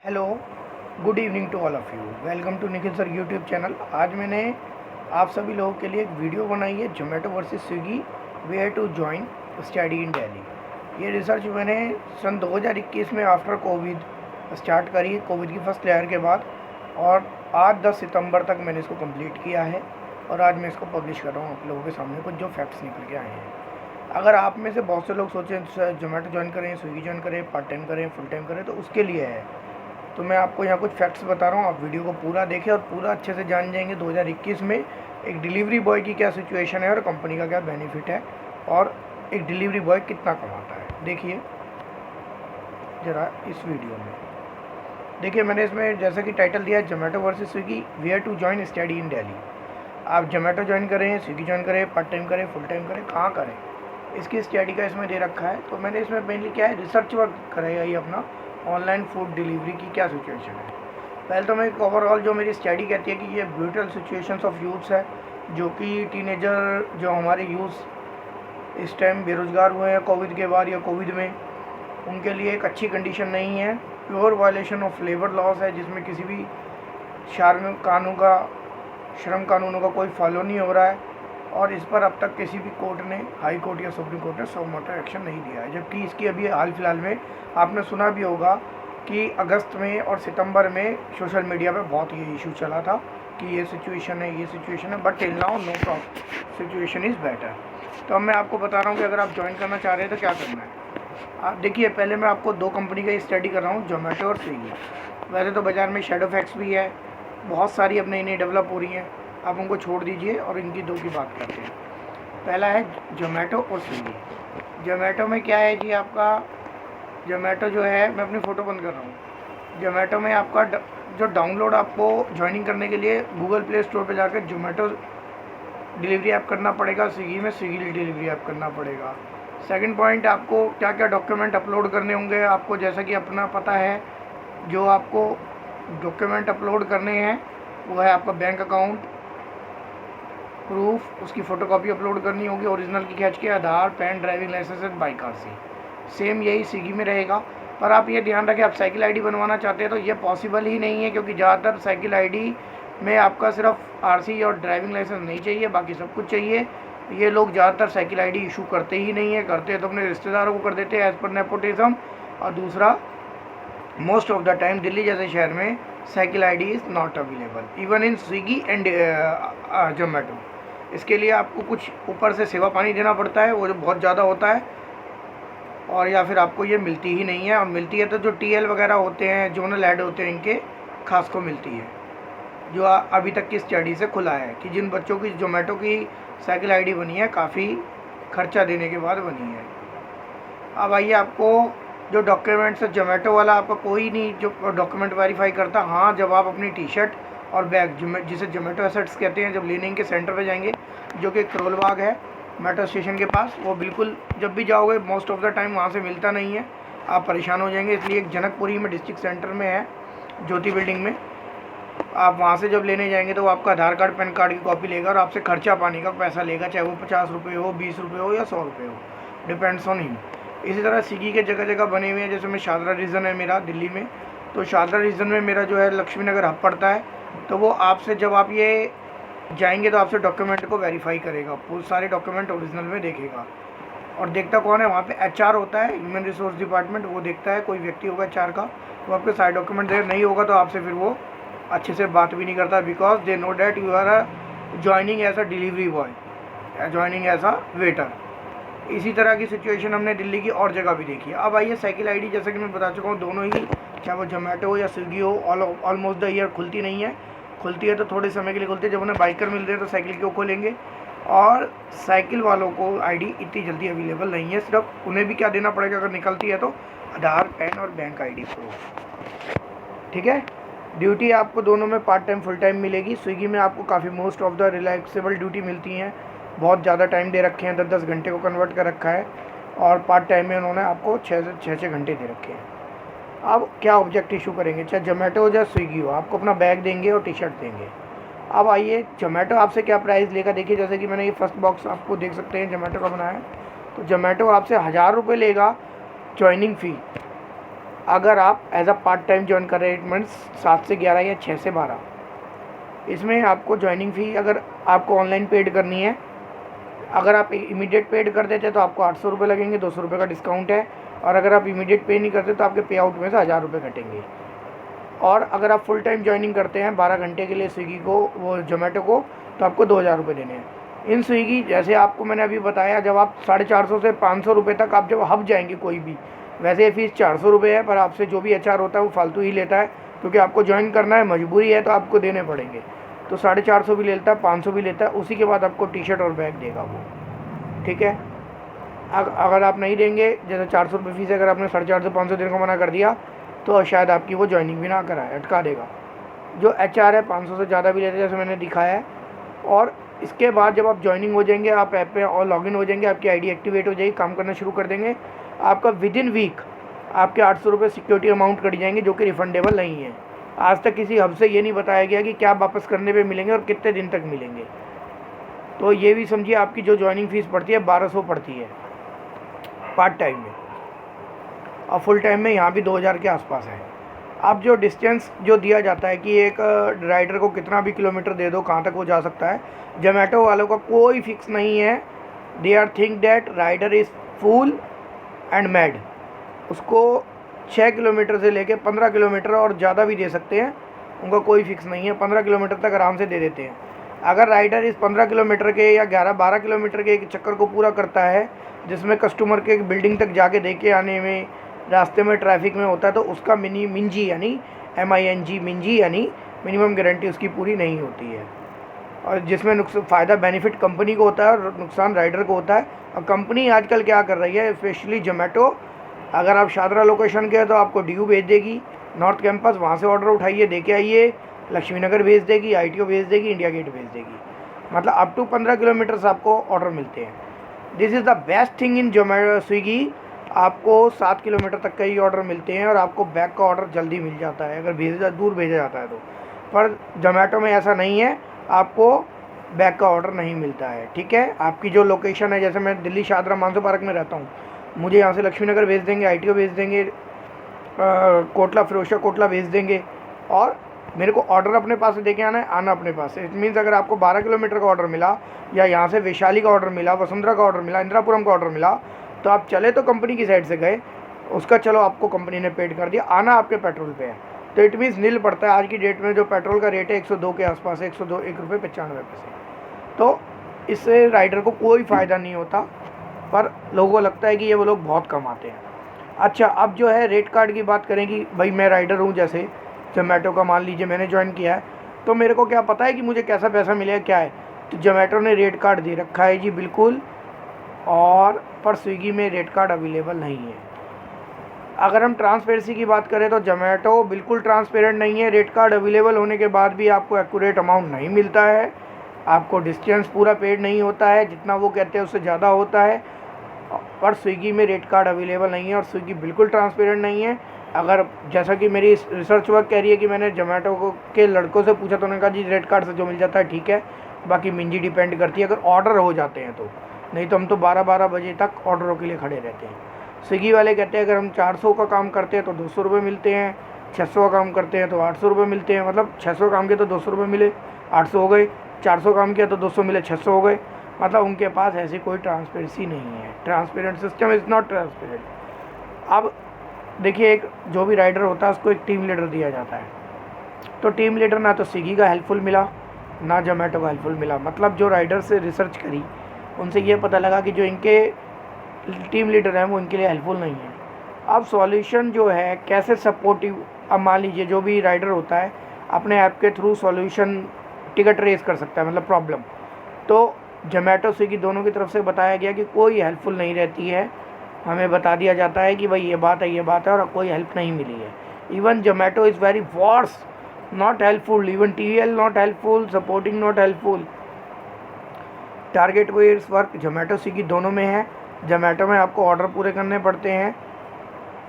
Hello, good evening to all of you. Welcome to Nikhil sir YouTube channel. आज मैंने आप सभी लोगों के लिए एक वीडियो बनाई है Zomato versus Swiggy where to join study in Delhi. ये रिसर्च मैंने सन 2021 में आफ्टर कोविड स्टार्ट करी, कोविड की फर्स्ट लेयर के बाद, और आज 10 सितंबर तक मैंने इसको कंप्लीट किया है और आज मैं इसको पब्लिश कर रहा हूँ आप लोगों के सामने कुछ जो फैक्ट्स निकल के आए हैं। अगर आप में से बहुत से लोग सोचें जोमेटो ज्वाइन करें, स्विगी ज्वाइन करें, पार्ट टाइम करें, फुल टाइम करें, तो उसके लिए है। तो मैं आपको यहाँ कुछ फैक्ट्स बता रहा हूँ, आप वीडियो को पूरा देखें और पूरा अच्छे से जान जाएंगे 2021 में एक डिलीवरी बॉय की क्या सिचुएशन है और कंपनी का क्या बेनिफिट है और एक डिलीवरी बॉय कितना कमाता है। देखिए ज़रा इस वीडियो में। देखिए मैंने इसमें जैसा कि टाइटल दिया है Zomato versus Swiggy where to join study in Delhi. आप जोमेटो ज्वाइन करें, स्विगी ज्वाइन करें, पार्ट टाइम करें, फुल टाइम करें, कहाँ करें, इसकी स्टडी का इसमें दे रखा है। तो मैंने इसमें मेनली क्या है, रिसर्च वर्क कराया ये अपना ऑनलाइन फूड डिलीवरी की क्या सिचुएशन है। पहले तो मैं ओवरऑल जो मेरी स्टडी कहती है कि ये ब्रूटल सिचुएशंस ऑफ यूथ्स है, जो कि टीनेजर जो हमारे यूथ इस टाइम बेरोज़गार हुए हैं कोविड के बाद या कोविड में, उनके लिए एक अच्छी कंडीशन नहीं है। Pure violation of labour laws है, जिसमें किसी भी श्रम कानूनों का कोई फॉलो नहीं हो रहा है और इस पर अब तक किसी भी कोर्ट ने, हाई कोर्ट या सुप्रीम कोर्ट ने सो मोटो एक्शन नहीं दिया है। जबकि इसकी अभी हाल फिलहाल में आपने सुना भी होगा कि अगस्त में और सितंबर में सोशल मीडिया पे बहुत ये इशू चला था कि ये सिचुएशन है, ये सिचुएशन है, but till now no problem, situation is better. तो अब मैं आपको बता रहा हूँ कि अगर आप ज्वाइन करना चाह रहे हैं तो क्या करना है। आप देखिए, पहले मैं आपको दो कंपनी का स्टडी कर रहा हूँ, जोमेटो और स्विगी। वैसे तो बाज़ार में शेडो फैक्ट्स भी है, बहुत सारी अब नई नई डेवलप हो रही हैं, आप उनको छोड़ दीजिए और इनकी दो की बात करते हैं। पहला है जोमेटो और स्विगी। जोमेटो में क्या है जी, आपका जोमेटो जो है, मैं अपनी फ़ोटो बंद कर रहा हूँ। जोमेटो में आपका जो डाउनलोड आपको ज्वाइनिंग करने के लिए गूगल प्ले स्टोर पे जाकर जोमेटो डिलीवरी ऐप करना पड़ेगा, स्विगी में स्विगी डिलीवरी ऐप करना पड़ेगा। सेकंड पॉइंट, आपको क्या क्या डॉक्यूमेंट अपलोड करने होंगे आपको, जैसा कि अपना पता है, जो आपको डॉक्यूमेंट अपलोड करने हैं वो है आपका बैंक अकाउंट प्रूफ, उसकी फ़ोटोकॉपी अपलोड करनी होगी ओरिजिनल की खींच के, Aadhaar, PAN, driving licence and bike RC. Same यही स्विगी में रहेगा। पर आप ये ध्यान रखें, आप साइकिल आईडी बनवाना चाहते हैं तो ये पॉसिबल ही नहीं है, क्योंकि ज़्यादातर साइकिल आईडी में आपका सिर्फ आरसी और ड्राइविंग लाइसेंस नहीं चाहिए, बाकी सब कुछ चाहिए। ये लोग ज़्यादातर साइकिल आईडी इशू करते ही नहीं है, करते हैं तो अपने रिश्तेदारों को कर देते हैं एज़ पर नेपोटिज्म। और दूसरा, most of the time Delhi जैसे शहर में cycle ID is not available even in Swiggy and Zomato. इसके लिए आपको कुछ ऊपर से सेवा पानी देना पड़ता है, वो जो बहुत ज़्यादा होता है, और या फिर आपको ये मिलती ही नहीं है, और मिलती है तो जो टीएल वगैरह होते हैं, जोनल हेड होते हैं, इनके खास को मिलती है। जो अभी तक की स्टडी से खुला है कि जिन बच्चों की जोमेटो की साइकिल आईडी बनी है, काफ़ी खर्चा देने के बाद बनी है। अब आइए, आपको जो डॉक्यूमेंट्स है, जोमेटो वाला आपका कोई नहीं जो डॉक्यूमेंट वेरीफाई करता। हाँ, जब आप अपनी टी शर्ट और बैग, जिसे जोमेटो एसेट्स कहते हैं, जब लेने के सेंटर पे जाएंगे, जो कि करोल बाग है मेट्रो स्टेशन के पास, वो बिल्कुल जब भी जाओगे मोस्ट ऑफ द टाइम वहाँ से मिलता नहीं है, आप परेशान हो जाएंगे। इसलिए एक जनकपुरी में डिस्ट्रिक्ट सेंटर में है, ज्योति बिल्डिंग में, आप वहाँ से जब लेने जाएंगे तो वो आपका आधार कार्ड, पैन कार्ड की कॉपी लेगा और आपसे खर्चा पानी का पैसा लेगा, चाहे वो 50 रुपये हो, 20 रुपये हो या 100 रुपये हो, डिपेंड्स ऑन हिम। इसी तरह स्विगी के जगह जगह बने हुए हैं, जैसे मैं शादरा रीजन है मेरा दिल्ली में, तो शादरा रीजन में मेरा जो है लक्ष्मी नगर हब पड़ता है। तो वो आपसे, जब आप ये जाएंगे तो आपसे डॉक्यूमेंट को वेरीफाई करेगा, पूरे सारे डॉक्यूमेंट ओरिजिनल में देखेगा। और देखता कौन है, वहाँ पे एचआर होता है, ह्यूमन रिसोर्स डिपार्टमेंट, वो देखता है, कोई व्यक्ति होगा एचआर का, वो आपके सारे डॉक्यूमेंट देर नहीं होगा तो आपसे फिर वो अच्छे से बात भी नहीं करता, because they know that you are joining as a delivery boy, joining as a waiter. इसी तरह की सिचुएशन हमने दिल्ली की और जगह भी देखी है। अब आइए, साइकिल आईडी जैसे कि मैं बता चुका हूँ, दोनों ही, चाहे वो जोमेटो हो या स्विगी हो, ऑलमोस्ट द ईयर खुलती नहीं है। खुलती है तो थोड़े समय के लिए खुलती है, जब उन्हें बाइकर मिलते हैं तो साइकिल क्यों खोलेंगे। और साइकिल वालों को आईडी इतनी जल्दी अवेलेबल नहीं है, सिर्फ उन्हें भी क्या देना पड़ेगा अगर निकलती है तो, आधार, पैन और बैंक आईडी प्रूफ। ठीक है, ड्यूटी आपको दोनों में पार्ट टाइम फुल टाइम मिलेगी। स्विगी में आपको काफ़ी most of the relaxable duty मिलती हैं, बहुत ज़्यादा टाइम दे रखे हैं, 10-10 घंटे को कन्वर्ट कर रखा है, और पार्ट टाइम में उन्होंने आपको 6 घंटे दे रखे हैं। अब क्या ऑब्जेक्ट इशू करेंगे, चाहे जोमेटो हो या स्विगी हो, आपको अपना बैग देंगे और टी शर्ट देंगे। अब आइए, जोमेटो आपसे क्या प्राइस लेगा। देखिए, जैसे कि मैंने ये फर्स्ट बॉक्स आपको देख सकते हैं जोमेटो का बनाया है, तो जोमेटो आपसे 1000 रुपये लेगा ज्वाइनिंग फ़ी, अगर आप as a part time join कर रहे हैं, मीन्स 7 से 11 या 6 से 12, इसमें आपको ज्वाइनिंग फ़ी अगर आपको ऑनलाइन पेड करनी है, अगर आप इमीडिएट पेड कर देते तो आपको 800 रुपये लगेंगे, 200 रुपये का डिस्काउंट है। और अगर आप इमीडिएट पे नहीं करते तो आपके पे आउट में से 1000 रुपये कटेंगे। और अगर आप फुल टाइम ज्वाइनिंग करते हैं 12 घंटे के लिए स्विगी को, वो जोमेटो को, तो आपको 2000 रुपये देने हैं। इन स्विगी जैसे आपको मैंने अभी बताया, जब आप 450 से 500 रुपये तक आप जब हब जाएंगे कोई भी, वैसे ये फ़ीस 400 रुपये है, पर आपसे जो भी HR होता है वो फालतू ही लेता है, क्योंकि आपको ज्वाइन करना है, मजबूरी है, तो आपको देने पड़ेंगे। तो 450 भी लेता है, 500 भी लेता है, उसी के बाद आपको टी-शर्ट और बैग देगा वो, ठीक है। अगर आप नहीं देंगे, जैसे 400 रुपये फ़ीस है, अगर आपने 450 500 देने को मना कर दिया तो शायद आपकी वो ज्वाइनिंग भी ना कराए, अटका देगा। जो HR है 500 से ज़्यादा भी लेते हैं, जैसे मैंने दिखाया है। और इसके बाद जब आप ज्वाइनिंग हो जाएंगे, आप ऐप पे और लॉगिन हो जाएंगे, आपकी ID एक्टिवेट हो जाएगी, काम करना शुरू कर देंगे, आपका विदिन वीक आपके 800 रुपये सिक्योरिटी अमाउंट कट जाएंगे, जो कि रिफंडेबल नहीं है। आज तक किसी हब से ये नहीं बताया गया कि क्या वापस करने पे मिलेंगे और कितने दिन तक मिलेंगे। तो ये भी समझिए, आपकी जो ज्वाइनिंग फ़ीस पड़ती है 1200 पड़ती है पार्ट टाइम में, और फुल टाइम में यहाँ भी 2000 के आसपास है। अब जो डिस्टेंस जो दिया जाता है कि एक राइडर को कितना भी किलोमीटर दे दो, कहाँ तक वो जा सकता है, जोमेटो वालों का कोई फिक्स नहीं है। They are think that rider is fool and mad. उसको 6 किलोमीटर से लेके 15 किलोमीटर और ज़्यादा भी दे सकते हैं, उनका कोई फिक्स नहीं है। 15 किलोमीटर तक आराम से दे देते हैं। अगर राइडर इस 15 किलोमीटर के या 11-12 किलोमीटर के एक चक्कर को पूरा करता है, जिसमें कस्टमर के बिल्डिंग तक जाके दे के आने में रास्ते में ट्रैफिक में होता है, तो उसका मिंजी यानी मिंजी यानी मिनिमम गारंटी उसकी पूरी नहीं होती है। और जिसमें फ़ायदा बेनिफिट कंपनी को होता है और नुकसान राइडर को होता है। और कंपनी आजकल क्या कर रही है, स्पेशली जोमेटो, अगर आप शादरा लोकेशन के हैं तो आपको DU भेज देगी, नॉर्थ कैंपस, वहाँ से ऑर्डर उठाइए, दे के आइए, लक्ष्मी नगर भेज देगी, ITO भेज देगी, इंडिया गेट भेज देगी। मतलब अप टू 15 किलोमीटर से आपको ऑर्डर मिलते हैं। This is the best thing in Zomato Swiggy. आपको 7 किलोमीटर तक का ही ऑर्डर मिलते हैं और आपको बैग का ऑर्डर जल्दी मिल जाता है, अगर दूर भेजा जाता है तो। पर जोमेटो में ऐसा नहीं है, आपको बैग का ऑर्डर नहीं मिलता है, ठीक है। आपकी जो लोकेशन है, जैसे मैं दिल्ली शादरा मानसो पार्क में रहता हूँ, मुझे यहाँ से लक्ष्मी नगर भेज देंगे, ITO भेज देंगे, कोटला फिरोजशाह कोटला भेज देंगे, और मेरे को ऑर्डर अपने पास से देके आना है, आना अपने पास से। इट मीन्स अगर आपको 12 किलोमीटर का ऑर्डर मिला, या यहाँ से वैशाली का ऑर्डर मिला, वसुंधरा का ऑर्डर मिला, इंदिरापुरम का ऑर्डर मिला, तो आप चले तो कंपनी की साइड से गए, उसका चलो आपको कंपनी ने पेड कर दिया, आना आपके पेट्रोल पे है, तो इट मीन्स नील पड़ता है। आज की डेट में जो पेट्रोल का रेट है 102 के आसपास है, 102 ₹1.95। तो इससे राइडर को कोई फ़ायदा नहीं होता, पर लोगों को लगता है कि ये वो लोग बहुत कमाते हैं। अच्छा, अब जो है रेट कार्ड की बात करें कि भाई मैं राइडर हूँ, जैसे जोमेटो का मान लीजिए मैंने ज्वाइन किया है, तो मेरे को क्या पता है कि मुझे कैसा पैसा मिलेगा, क्या है। तो जोमेटो ने रेट कार्ड दे रखा है जी, बिल्कुल, और पर स्विगी में रेट कार्ड अवेलेबल नहीं है। अगर हम ट्रांसपेरेंसी की बात करें तो जोमेटो बिल्कुल ट्रांसपेरेंट नहीं है। रेट कार्ड अवेलेबल होने के बाद भी आपको एक्यूरेट अमाउंट नहीं मिलता है, आपको डिस्टेंस पूरा पेड नहीं होता है, जितना वो कहते हैं उससे ज़्यादा होता है। पर स्विगी में रेट कार्ड अवेलेबल नहीं है, और स्विगी बिल्कुल ट्रांसपेरेंट नहीं है। अगर जैसा कि मेरी रिसर्च वर्क कह रही है कि मैंने जोमेटो के लड़कों से पूछा, तो उन्होंने कहा जी रेट कार्ड से जो मिल जाता है ठीक है, बाकी मिंजी डिपेंड करती है अगर ऑर्डर हो जाते हैं तो, नहीं तो हम तो 12-12 बजे तक ऑर्डरों के लिए खड़े रहते हैं। स्विगी वाले कहते हैं अगर हम 400 का काम करते हैं तो 200 रुपये मिलते हैं, 600 का काम करते हैं तो 800 रुपये मिलते हैं। मतलब 600 काम किया तो 200 रुपये मिले, 800 हो गए, 400 काम किया तो 200 मिले, 600 हो गए। मतलब उनके पास ऐसी कोई ट्रांसपेरेंसी नहीं है, transparent system is not transparent. अब देखिए, एक जो भी राइडर होता है उसको एक टीम लीडर दिया जाता है, तो टीम लीडर ना तो स्विगी का हेल्पफुल मिला, ना जोमेटो का हेल्पफुल मिला। मतलब जो राइडर से रिसर्च करी, उनसे ये पता लगा कि जो इनके टीम लीडर हैं वो इनके लिए हेल्पफुल नहीं है। अब सॉल्यूशन जो है कैसे सपोर्टिव, अब मान लीजिए जो भी राइडर होता है अपने ऐप के थ्रू सॉल्यूशन टिकट रेस कर सकता है, मतलब प्रॉब्लम। तो जोमेटो स्विगी दोनों की तरफ से बताया गया कि कोई हेल्पफुल नहीं रहती है, हमें बता दिया जाता है कि भाई ये बात है और कोई हेल्प नहीं मिली है। Even Zomato is very worse, not helpful, even TL not helpful, supporting not helpful. Target where's work Zomato Swiggy दोनों में है। जोमेटो में आपको ऑर्डर पूरे करने पड़ते हैं,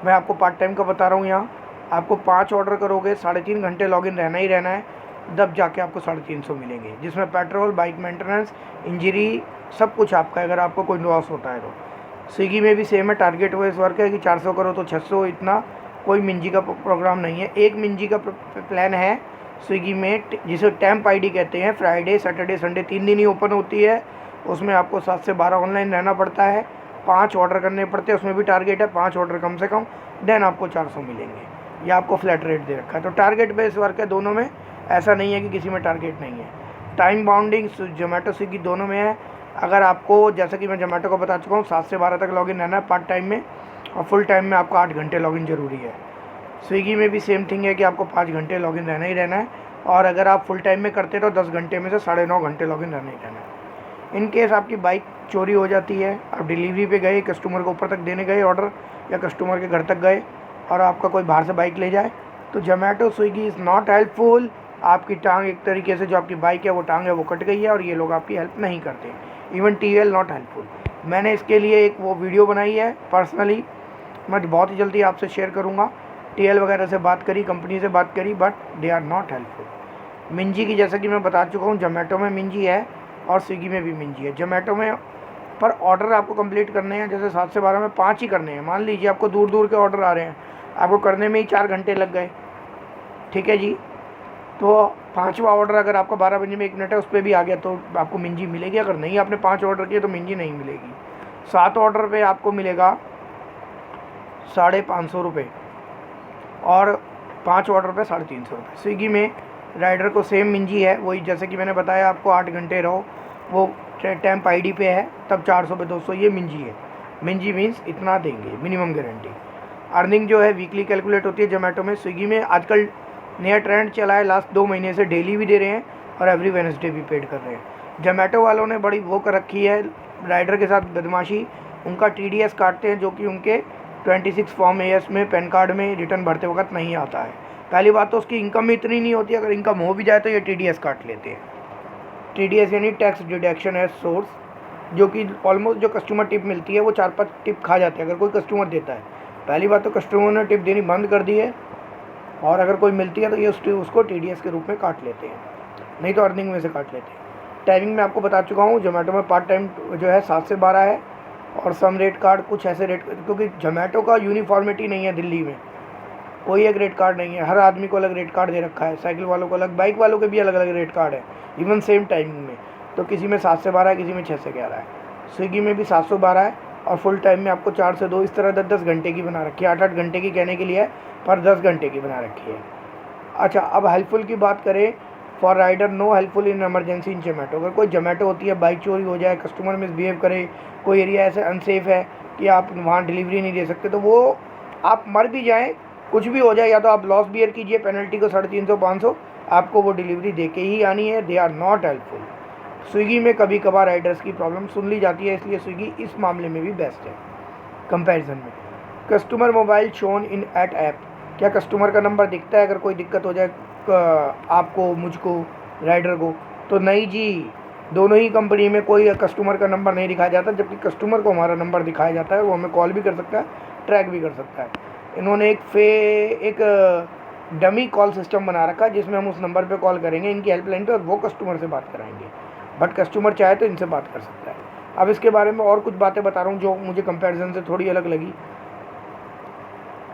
मैं आपको पार्ट टाइम का बता रहा हूँ। यहाँ आपको 5 ऑर्डर करोगे, 3.5 घंटे लॉगिन रहना ही रहना है, तब जाके आपको 350 मिलेंगे, जिसमें पेट्रोल, बाइक मेंटेनेंस, इंजरी, सब कुछ आपका, अगर आपको कोई लॉस होता है तो। स्विगी में भी सेम है, टारगेट वाइज वर्क है कि 400 करो तो 600, इतना कोई मिंजी का प्रोग्राम नहीं है। एक मिंजी का प्लान है स्विगी में जिसे टेम्प आईडी कहते हैं। फ्राइडे सैटरडे संडे 3 दिन ही ओपन होती है। उसमें आपको 7 से 12 ऑनलाइन रहना पड़ता है। 5 ऑर्डर करने पड़ते हैं, उसमें भी टारगेट है 5 ऑर्डर कम से कम, देन आपको 400 मिलेंगे। या आपको फ्लैट रेट दे रखा है। तो टारगेट बेस वर्क है दोनों में, ऐसा नहीं है कि किसी में टारगेट नहीं है। टाइम बाउंडिंग जोमेटो स्विगी दोनों में है। अगर आपको, जैसे कि मैं जोमेटो को बता चुका हूँ, 7 से 12 तक लॉगिन रहना है पार्ट टाइम में, और फुल टाइम में आपको 8 घंटे लॉगिन ज़रूरी है। स्विगी में भी सेम थिंग है कि आपको 5 घंटे लॉगिन रहना ही रहना है, और अगर आप फुल टाइम में करते तो 10 घंटे में से 9.5 घंटे लॉगिन रहना ही रहना है। इन केस आपकी बाइक चोरी हो जाती है, आप डिलीवरी पे गए, कस्टमर को ऊपर तक देने गए ऑर्डर, या कस्टमर के घर तक गए और आपका कोई बाहर से बाइक ले जाए, तो Zomato Swiggy is not helpful. आपकी टांग, एक तरीके से जो आपकी बाइक है वो टांग है वो कट गई है, और ये लोग आपकी हेल्प नहीं करते। Even TL not helpful. मैंने इसके लिए एक वो वीडियो बनाई है पर्सनली, मैं बहुत ही जल्दी आपसे शेयर करूँगा। टीएल वगैरह से बात करी, कंपनी से बात करी, but they are not helpful. मिंजी की, जैसा कि मैं बता चुका हूँ, जोमेटो में मिंजी है और स्विगी में भी मिंजी है। जोमेटो में पर ऑर्डर आपको कंप्लीट करने हैं, जैसे 7 से 12 में 5 ही करने हैं। मान लीजिए आपको दूर दूर के ऑर्डर आ रहे हैं, आपको करने में ही 4 घंटे लग गए, ठीक है जी, तो 5वां ऑर्डर अगर आपका 12 बजे में 1 मिनट है उस पर भी आ गया तो आपको मिंजी मिलेगी। अगर नहीं आपने 5 ऑर्डर किए तो मिंजी नहीं मिलेगी। 7 ऑर्डर पे आपको मिलेगा 550 रुपये, और 5 ऑर्डर पे 350 रुपये। स्विगी में राइडर को सेम मिंजी है, वही जैसे कि मैंने बताया आपको 8 घंटे रहो, वो टेम्प आईडी पे है, तब 400 पे 200, ये मिंजी है। मिंजी मीन्स इतना देंगे, मिनिमम गारंटी। अर्निंग जो है वीकली कैलकुलेट होती है जोमेटो में। स्विगी में आजकल नया ट्रेंड चला है, लास्ट 2 महीने से डेली भी दे रहे हैं और एवरी वेडनेसडे भी पेड कर रहे हैं। जोमेटो वालों ने बड़ी वो कर रखी है राइडर के साथ बदमाशी, उनका टीडीएस काटते हैं, जो कि उनके 26 फॉर्म एएस में पैन कार्ड में रिटर्न भरते वक्त नहीं आता है। पहली बात तो उसकी इनकम इतनी नहीं होती, अगर इनकम हो भी जाए तो ये टीडीएस काट लेते हैं। टीडीएस यानी टैक्स डिडक्शन है सोर्स, जो कि ऑलमोस्ट जो कस्टमर टिप मिलती है वो 4-5 टिप खा जाते हैं अगर कोई कस्टमर देता है। पहली बात तो कस्टमर ने टिप देनी बंद कर दी है, और अगर कोई मिलती है तो ये उसको टीडीएस के रूप में काट लेते हैं, नहीं तो अर्निंग में से काट लेते हैं। टाइमिंग में आपको बता चुका हूँ, जोमेटो में पार्ट टाइम जो है 7 से 12 है, और सम रेट कार्ड कुछ ऐसे रेट, क्योंकि जोमेटो का यूनिफॉर्मिटी नहीं है दिल्ली में, कोई एक रेट कार्ड नहीं है, हर आदमी को अलग रेट कार्ड दे रखा है, साइकिल वालों को अलग, बाइक वालों के भी अलग अलग रेट कार्ड है, इवन सेम टाइमिंग में। तो किसी में 7 से 12 है, किसी में 6 से 11 है। स्विगी में भी 7 से 12 है, और फुल टाइम में आपको 4 से 2 इस तरह 10-10 घंटे की बना रखी है। 8-8 घंटे की कहने के लिए है, पर 10 घंटे की बना रखी है। अच्छा, अब हेल्पफुल की बात करें, for rider no helpful in emergency in Zomato. अगर कोई जोमेटो होती है, बाइक चोरी हो जाए, कस्टमर मिसबिहेव करे, कोई एरिया ऐसे अनसेफ है कि आप वहाँ डिलीवरी नहीं दे सकते, तो वो आप मर भी जाएँ, कुछ भी हो जाए, या तो आप लॉस बियर कीजिए, पेनल्टी को 350-500 आपको वो डिलीवरी दे के ही आनी है। They are not helpful. Swiggy में कभी कभार राइडर्स की प्रॉब्लम सुन ली जाती है, इसलिए स्विगी इस मामले में भी बेस्ट है कंपैरिजन में। Customer mobile shown in at app, क्या कस्टमर का नंबर दिखता है अगर कोई दिक्कत हो जाए आपको, मुझको, राइडर को? तो नहीं जी, दोनों ही कंपनी में कोई कस्टमर का नंबर नहीं दिखाया जाता, जबकि कस्टमर को हमारा नंबर दिखाया जाता है, वो हमें कॉल भी कर सकता है, ट्रैक भी कर सकता है। इन्होंने एक डमी कॉल सिस्टम बना रखा है, जिसमें हम उस नंबर पे कॉल करेंगे इनकी हेल्पलाइन पे, और वो कस्टमर से बात कराएंगे, बट कस्टमर चाहे तो इनसे बात कर सकता है। अब इसके बारे में और कुछ बातें बता रहा हूँ जो मुझे कंपैरिजन से थोड़ी अलग लगी।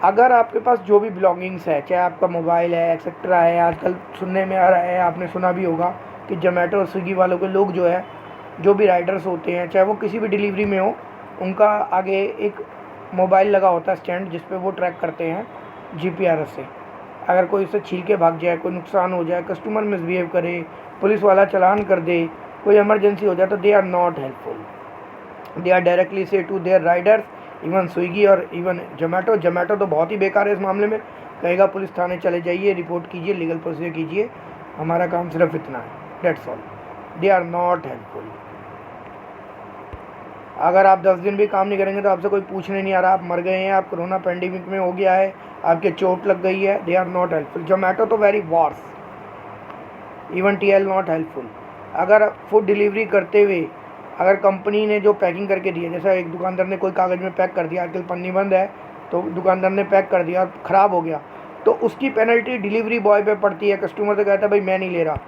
अगर आपके पास जो भी बिलोंगिंग्स है, चाहे आपका मोबाइल है, एक्सेट्रा है, आजकल सुनने में आ रहा है, आपने सुना भी होगा कि जोमेटो और स्विगी वालों के लोग जो है, जो भी राइडर्स होते हैं, चाहे वो किसी भी डिलीवरी में हो, उनका आगे एक मोबाइल लगा होता है स्टैंड, जिस पे वो ट्रैक करते हैं जीपीआरएस से। अगर कोई उससे छील के भाग जाए, कोई नुकसान हो जाए, कस्टमर मिसबिहेव करे, पुलिस वाला चालान कर दे, कोई इमरजेंसी हो जाए, तो they are not helpful. They are directly say to their riders, even Swiggy और इवन जोमेटो। जोमेटो तो बहुत ही बेकार है इस मामले में, कहेगा पुलिस थाने चले जाइए, रिपोर्ट कीजिए, लीगल प्रोसीजर कीजिए, हमारा काम सिर्फ इतना है, that's all. They are not helpful. अगर आप 10 दिन भी काम नहीं करेंगे तो आपसे कोई पूछने नहीं आ रहा, आप मर गए हैं, आप कोरोना पेंडेमिक में हो गया है, आपके चोट लग गई है, they are not helpful. Zomato तो very worse, even TL not helpful. अगर फूड डिलीवरी करते हुए अगर कंपनी ने जो पैकिंग करके दी है, जैसा एक दुकानदार ने कोई कागज़ में पैक कर दिया, आजकल पन्नी बंद है, तो दुकानदार ने पैक कर दिया और ख़राब हो गया, तो उसकी पेनल्टी डिलीवरी बॉय पे पड़ती है। कस्टमर से कहता है भाई मैं नहीं ले रहा,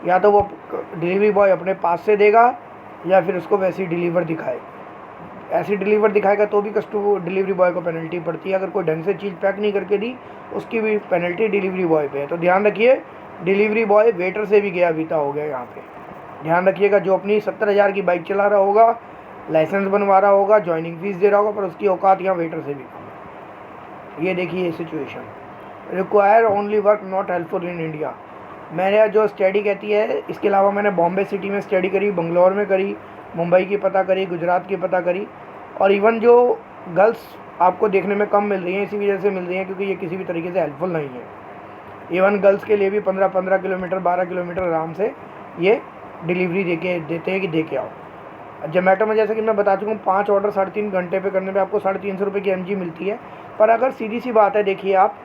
या तो वो डिलीवरी बॉय अपने पास से देगा, या फिर उसको वैसे ही डिलीवर दिखाए। ऐसी डिलीवर दिखाएगा तो भी कस्टमर डिलीवरी बॉय को पेनल्टी पड़ती है। अगर कोई ढंग से चीज़ पैक नहीं करके दी उसकी भी पेनल्टी डिलीवरी बॉय पे है। तो ध्यान रखिए, डिलीवरी बॉय वेटर से भी गया बीता हो गया यहाँ पे। ध्यान रखिएगा, जो अपनी 70,000 की बाइक चला रहा होगा, लाइसेंस बनवा रहा होगा, ज्वाइनिंग फीस दे रहा होगा, पर उसकी औकात यहाँ वेटर से भी कम है। ये देखिए ये situation. Require only work not helpful in India. मैंने जो स्टडी कहती है, इसके अलावा मैंने बॉम्बे सिटी में स्टडी करी, बंगलौर में करी, मुंबई की पता करी, गुजरात की पता करी। और इवन जो गर्ल्स आपको देखने में कम मिल रही हैं, इसी वजह से मिल रही हैं क्योंकि ये किसी भी तरीके से हेल्पफुल नहीं है। इवन गर्ल्स के लिए भी 15-15 किलोमीटर 12 किलोमीटर आराम से ये डिलीवरी देते हैं कि दे के आओ। जोमेटो में जैसे कि मैं बता चुका हूँ, 5 ऑर्डर 3.5 घंटे पे करने पे आपको 350 रुपये की MG मिलती है। पर अगर सीधी सी बात है, देखिए आप,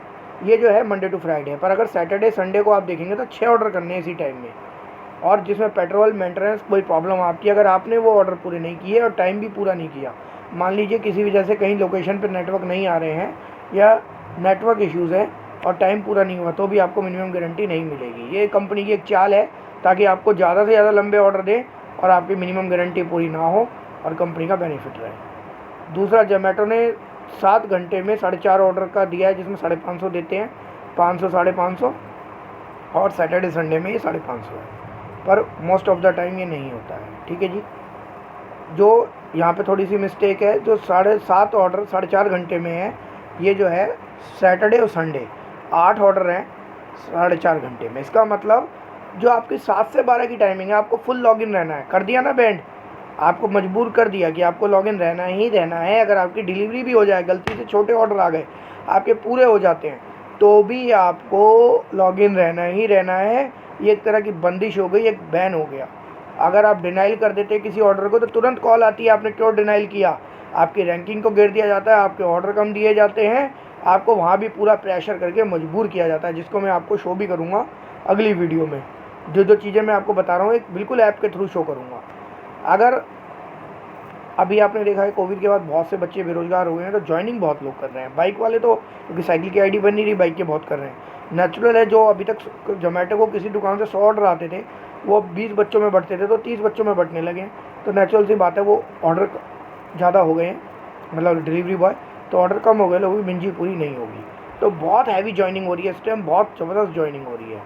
ये जो है मंडे टू फ्राइडे है, पर अगर सैटरडे संडे को आप देखेंगे तो 6 ऑर्डर करने हैं इसी टाइम में, और जिसमें पेट्रोल मेंटेनेंस कोई प्रॉब्लम आपकी, अगर आपने वो ऑर्डर पूरे नहीं किए और टाइम भी पूरा नहीं किया, मान लीजिए किसी वजह से कहीं लोकेशन पर नेटवर्क नहीं आ रहे हैं या नेटवर्क इश्यूज़ हैं और टाइम पूरा नहीं हुआ, तो भी आपको मिनिमम गारंटी नहीं मिलेगी। ये कंपनी की एक चाल है ताकि आपको ज़्यादा से ज़्यादा लंबे ऑर्डर दें और आपकी मिनिमम गारंटी पूरी ना हो और कंपनी का बेनिफिट रहे। दूसरा, जोमेटो ने 7 घंटे में 4.5 ऑर्डर का दिया है, जिसमें 550 देते हैं, 500 550, और सैटरडे संडे में ये 550 है। पर मोस्ट ऑफ द टाइम ये नहीं होता है। ठीक है जी, जो यहाँ पे थोड़ी सी मिस्टेक है, जो 7.5 ऑर्डर 4.5 घंटे में है, ये जो है सैटरडे और संडे 8 ऑर्डर हैं 4.5 घंटे में। इसका मतलब जो आपकी 7 से 12 की टाइमिंग है, आपको फुल लॉगिन रहना है। कर दिया ना बैंड, आपको मजबूर कर दिया कि आपको लॉगिन रहना ही रहना है। अगर आपकी डिलीवरी भी हो जाए, गलती से छोटे ऑर्डर आ गए, आपके पूरे हो जाते हैं, तो भी आपको लॉगिन रहना ही रहना है। ये एक तरह की बंदिश हो गई, एक बैन हो गया। अगर आप डिनाइल कर देते किसी ऑर्डर को तो तुरंत कॉल आती है, आपने क्यों डिनाइल किया, आपकी रैंकिंग को गिर दिया जाता है, आपके ऑर्डर कम दिए जाते हैं, आपको वहाँ भी पूरा प्रेशर करके मजबूर किया जाता है, जिसको मैं आपको शो भी करूँगा अगली वीडियो में। जो चीज़ें मैं आपको बता रहा हूँ, एक बिल्कुल ऐप के थ्रू शो करूँगा। अगर अभी आपने देखा है कोविड के बाद बहुत से बच्चे बेरोजगार हुए हैं, तो ज्वाइनिंग बहुत लोग कर रहे हैं। बाइक वाले तो क्योंकि साइकिल की आईडी बन नहीं रही, बाइक के बहुत कर रहे हैं। नेचुरल है, जो अभी तक जोमेटो को किसी दुकान से 100 ऑर्डर आते थे, वो 20 बच्चों में बंटते थे, तो 30 बच्चों में बंटने लगे हैं। तो नेचुरल सी बात है, वो ऑर्डर ज़्यादा हो गए हैं, मतलब डिलीवरी बॉय, तो ऑर्डर कम हो गए, लोगों की मिंजी पूरी नहीं होगी। तो बहुत हैवी ज्वाइनिंग हो रही है इस टाइम, बहुत ज़बरदस्त ज्वाइनिंग हो रही है,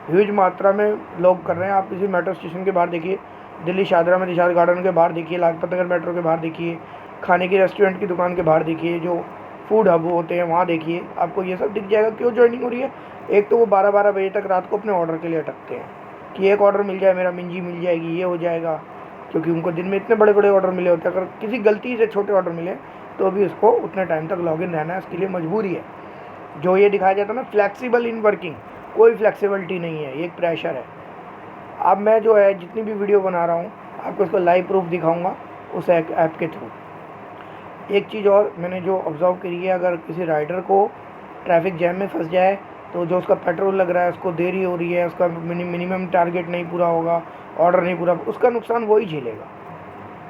ह्यूज मात्रा में लोग कर रहे हैं। आप किसी मेट्रो स्टेशन के बाहर देखिए, दिल्ली शादरा में निशाद गार्डन के बाहर देखिए, लाजपत नगर मेट्रो के बाहर देखिए, खाने की रेस्टोरेंट की दुकान के बाहर देखिए, जो फूड हब होते हैं वहाँ देखिए, आपको ये सब दिख जाएगा। क्यों ज्वाइनिंग हो रही है? एक तो वो 12-12 बजे तक रात को अपने ऑर्डर के लिए अटकते हैं कि एक ऑर्डर मिल जाए, मेरा मिंजी मिल जाएगी, ये हो जाएगा, क्योंकि उनको दिन में इतने बड़े बड़े ऑर्डर मिले होते हैं। अगर किसी गलती से छोटे ऑर्डर मिले तो भी उसको उतने टाइम तक लॉगिन रहना है, उसके लिए मजबूरी है। जो ये दिखाया जाता है ना फ्लेक्सिबल इन वर्किंग, कोई फ्लेक्सिबिलिटी नहीं है, ये एक प्रेशर है। अब मैं जो है जितनी भी वीडियो बना रहा हूँ, आपको इसको लाइव प्रूफ दिखाऊंगा उस ऐप के थ्रू। एक चीज़ और मैंने जो ऑब्जर्व करी है, अगर किसी राइडर को ट्रैफिक जैम में फंस जाए, तो जो उसका पेट्रोल लग रहा है, उसको देरी हो रही है, उसका मिनिमम टारगेट नहीं पूरा होगा, ऑर्डर नहीं पूरा, उसका नुकसान वही झेलेगा।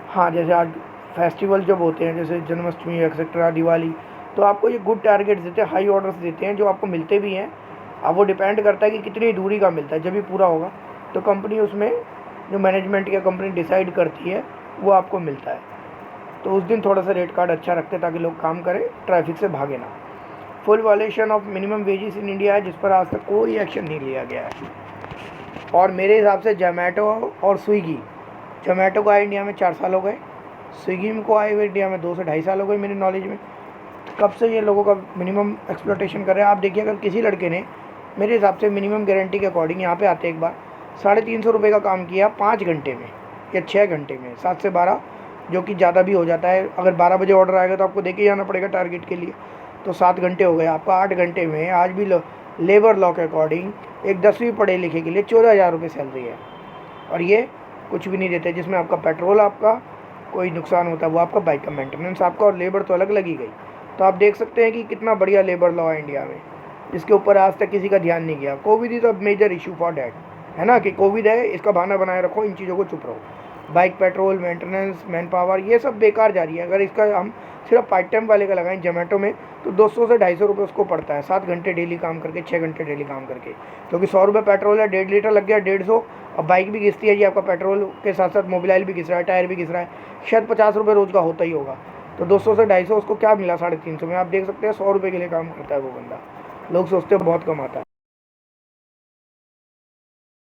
हाँ, जैसे आज फेस्टिवल जब होते हैं, जैसे जन्माष्टमी एक्सेट्रा, दिवाली, तो आपको ये गुड टारगेट्स देते हैं, हाई ऑर्डर्स देते हैं, जो आपको मिलते भी हैं। अब वो डिपेंड करता है कि कितनी दूरी का मिलता है। जब भी पूरा होगा तो कंपनी उसमें जो मैनेजमेंट या कंपनी डिसाइड करती है वो आपको मिलता है। तो उस दिन थोड़ा सा रेट कार्ड अच्छा रखते हैं ताकि लोग काम करें, ट्रैफिक से भागे ना। Full violation of minimum wages in India है, जिस पर आज तक कोई एक्शन नहीं लिया गया है। और मेरे हिसाब से जोमेटो और स्विगी, जोमेटो को आए इंडिया में 4 साल हो गए, स्विगी को आए हुए इंडिया में 2 से 2.5 साल हो गए मेरी नॉलेज में। कब से ये लोगों का मिनिमम एक्सप्लॉयटेशन कर रहे हैं। आप देखिए, अगर किसी लड़के ने मेरे हिसाब से मिनिमम गारंटी के अकॉर्डिंग यहाँ पे आते एक बार 350 रुपये का काम किया 5 घंटे में या 6 घंटे में, 7 से 12, जो कि ज़्यादा भी हो जाता है। अगर 12 बजे ऑर्डर आएगा तो आपको देके जाना पड़ेगा टारगेट के लिए, तो 7 घंटे हो गए आपका। 8 घंटे में आज भी लेबर लॉ के अकॉर्डिंग एक 10वीं पढ़े लिखे के लिए 14,000 रुपये सैलरी है, और ये कुछ भी नहीं देते, जिसमें आपका पेट्रोल, आपका कोई नुकसान होता है वो आपका, बाइक का मेंटेनेंस आपका, और लेबर तो अलग लगी गई। तो आप देख सकते हैं कि कितना बढ़िया लेबर लॉ है इंडिया में, जिसके ऊपर आज तक किसी का ध्यान नहीं गया। Covid is a major issue for that, है ना, कि कोविड है, इसका बहाना बनाए रखो, इन चीज़ों को चुप रहो। Bike, petrol, maintenance, man power, ये सब बेकार जा रही है। अगर इसका हम सिर्फ पार्ट टाइम वाले का लगाएं जोमेटो में, तो 200 से 250 रुपये उसको पड़ता है, 7 घंटे डेली काम करके, 6 घंटे डेली काम करके, क्योंकि 100 रुपये पेट्रोल है, 1.5 लीटर लग गया 150। और बाइक भी घिसती है जी, आपका पेट्रोल के साथ साथ मोबिलाइल भी घिस रहा है, टायर भी घिस रहा है, शायद 50 रुपये रोज़ का होता ही होगा। तो 200 से 250 उसको क्या मिला 350 में, आप देख सकते हैं 100 रुपये के लिए काम करता है वो बंदा। लोग सोचते हैं बहुत कमाता है।